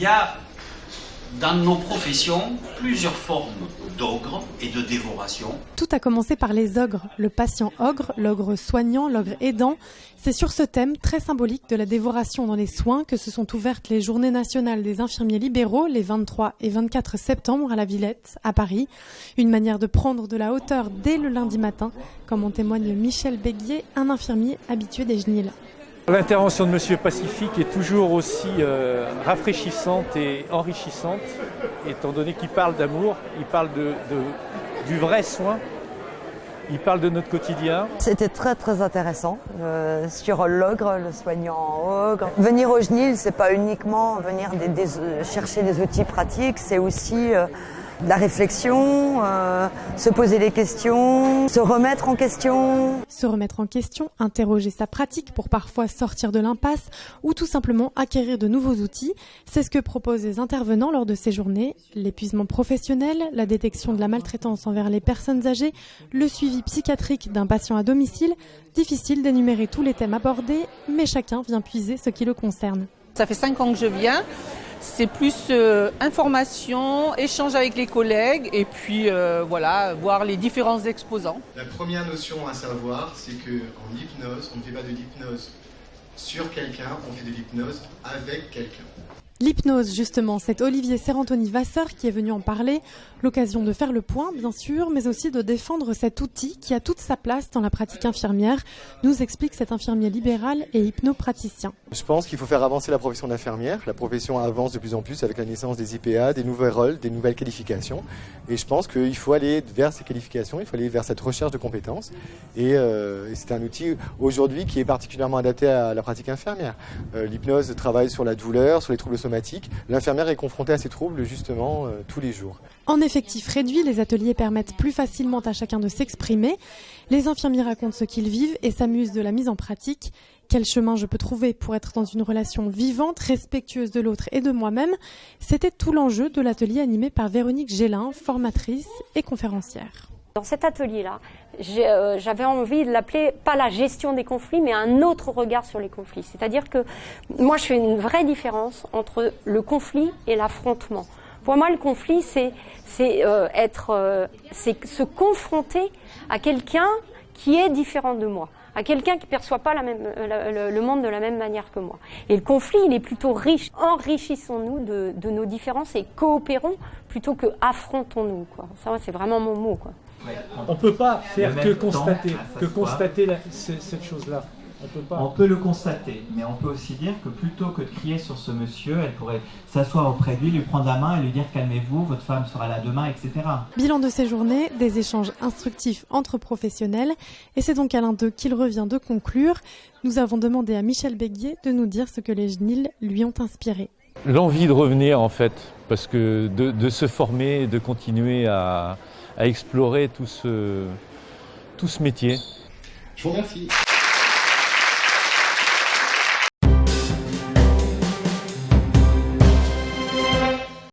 y a dans nos professions plusieurs formes d'ogre et de dévoration. Tout a commencé par les ogres, le patient ogre, l'ogre soignant, l'ogre aidant. C'est sur ce thème très symbolique de la dévoration dans les soins que se sont ouvertes les Journées nationales des infirmiers libéraux les 23 et 24 septembre à la Villette, à Paris. Une manière de prendre de la hauteur dès le lundi matin, comme en témoigne Michel Béguier, un infirmier habitué des Genils. L'intervention de Monsieur Pacifique est toujours aussi rafraîchissante et enrichissante, étant donné qu'il parle d'amour, il parle du vrai soin, il parle de notre quotidien. C'était très très intéressant sur l'ogre, le soignant ogre. Venir au Genil, c'est pas uniquement venir chercher des outils pratiques, c'est aussi de la réflexion, se poser des questions, se remettre en question. Se remettre en question, interroger sa pratique pour parfois sortir de l'impasse ou tout simplement acquérir de nouveaux outils. C'est ce que proposent les intervenants lors de ces journées. L'épuisement professionnel, la détection de la maltraitance envers les personnes âgées, le suivi psychiatrique d'un patient à domicile. Difficile d'énumérer tous les thèmes abordés, mais chacun vient puiser ce qui le concerne. Ça fait 5 ans que je viens. C'est plus information, échange avec les collègues et puis voilà, voir les différents exposants. La première notion à savoir, c'est qu'en hypnose, on ne fait pas de l'hypnose sur quelqu'un, on fait de l'hypnose avec quelqu'un. L'hypnose, justement, c'est Olivier Serantoni-Vasseur qui est venu en parler. L'occasion de faire le point, bien sûr, mais aussi de défendre cet outil qui a toute sa place dans la pratique infirmière, nous explique cet infirmier libéral et hypnopraticien. Je pense qu'il faut faire avancer la profession d'infirmière. La profession avance de plus en plus avec la naissance des IPA, des nouveaux rôles, des nouvelles qualifications. Et je pense qu'il faut aller vers ces qualifications, il faut aller vers cette recherche de compétences. Et c'est un outil aujourd'hui qui est particulièrement adapté à la pratique infirmière. L'hypnose travaille sur la douleur, sur les troubles somatiques. L'infirmière est confrontée à ces troubles justement tous les jours. En effectif réduit, les ateliers permettent plus facilement à chacun de s'exprimer. Les infirmiers racontent ce qu'ils vivent et s'amusent de la mise en pratique. Quel chemin je peux trouver pour être dans une relation vivante, respectueuse de l'autre et de moi-même? C'était tout l'enjeu de l'atelier animé par Véronique Gélin, formatrice et conférencière. Dans cet atelier-là, j'avais envie de l'appeler pas la gestion des conflits, mais un autre regard sur les conflits. C'est-à-dire que moi, je fais une vraie différence entre le conflit et l'affrontement. Pour moi, le conflit, c'est se confronter à quelqu'un qui est différent de moi, à quelqu'un qui ne perçoit pas le monde de la même manière que moi. Et le conflit, il est plutôt riche. Enrichissons-nous de nos différences et coopérons plutôt que affrontons-nous, quoi. Ça, c'est vraiment mon mot, quoi. On ne peut pas faire que constater cette chose-là. On peut le constater, mais on peut aussi dire que plutôt que de crier sur ce monsieur, elle pourrait s'asseoir auprès de lui prendre la main et lui dire « calmez-vous, votre femme sera là demain », etc. Bilan de ces journées, des échanges instructifs entre professionnels. Et c'est donc à l'un d'eux qu'il revient de conclure. Nous avons demandé à Michel Béguier de nous dire ce que les Genils lui ont inspiré. L'envie de revenir en fait, parce que de se former, de continuer à explorer tout ce métier. Je vous remercie.